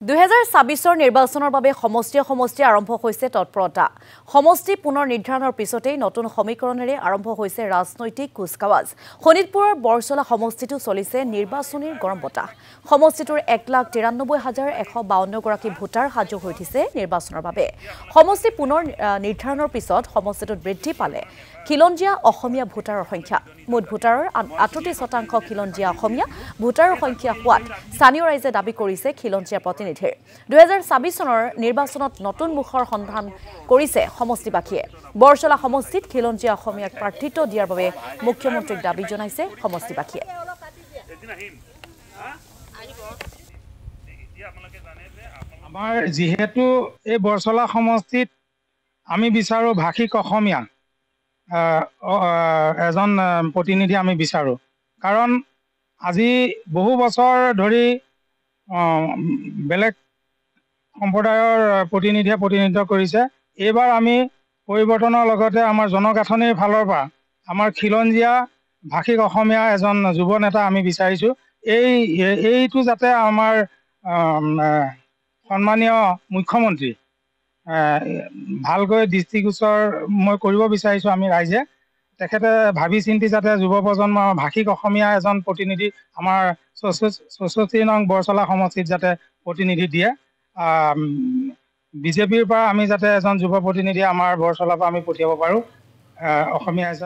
2024 নিৰ্বাচনৰ বাবে সমষ্টি আৰম্ভ হৈছে তৎপৰতা। সমষ্টি পুনৰ নিৰ্ধাৰণৰ পিছতেই নতুন সমীকৰণেৰে আৰম্ভ হৈছে ৰাজনৈতিক কুচকাৱাজ। শোণিতপুৰৰ বৰচলা সমষ্টিটো চলিছে নিৰ্বাচনীৰ গৰম বতাহ। সমষ্টিটোৰ 1,93,152 গৰাকী ভোটাৰ সাজু হৈ উঠিছে নিৰ্বাচনৰ বাবে। সমষ্টি পুনৰ নিৰ্ধাৰণৰ পিছত সমষ্টিটোত বৃদ্ধি পালে খিলঞ্জীয়া অসমীয়া ভোটাৰৰ সংখ্যা। মুঠ ভোটাৰৰ 38% খিলঞ্জীয়া অসমীয়া ভোটাৰৰ সংখ্যা হোৱাত স্থানীয় ৰাইজে দাবী কৰিছে খিলঞ্জীয়া প্ৰতিনিধিৰ। 2024 চনৰ নিৰ্বাচনত নতুন মুখৰ সন্ধান কৰিছে সমষ্টিবাসীয়ে। বৰচলা সমষ্টিত খিলঞ্জীয়া অসমীয়াক প্ৰাৰ্থিত্ব দিয়াৰ বাবে মুখ্যমন্ত্ৰীক দাবী জনাইছে সমষ্টিবাসীয়ে। আমাৰ যেহেতু এই বৰচলা সমষ্টিত আমি বিচাৰো ভাষিক অসমীয়া এজন প্ৰতিনিধি আমি বিচাৰো, কাৰণ আজি বহু বছৰ ধৰি বেলেগ সম্প্ৰদায়ৰ প্ৰতিনিধিয়ে প্ৰতিনিধিত্ব কৰিছে। এইবাৰ আমি পৰিৱৰ্তনৰ লগতে আমাৰ জনগাঁথনিৰ ফালৰ পৰা আমাৰ খিলঞ্জীয়া ভাষিক অসমীয়া এজন যুৱ নেতা আমি বিচাৰিছোঁ। এইটো যাতে আমাৰ সন্মানীয় মুখ্যমন্ত্ৰী ভালকৈ দৃষ্টিগোচৰ মই কৰিব বিচাৰিছোঁ। আমি ৰাইজে তেখেতে ভাবি চিন্তি যাতে যুৱ প্ৰজন্মৰ ভাষিক অসমীয়া এজন প্ৰতিনিধি আমাৰ 64 নং বৰচলা সমষ্টিত যাতে প্ৰতিনিধি দিয়ে। বিজেপিৰ পৰা আমি যাতে এজন যুৱ প্ৰতিনিধি আমাৰ বৰচলাৰ পৰা আমি পঠিয়াব পাৰোঁ অসমীয়া এজন।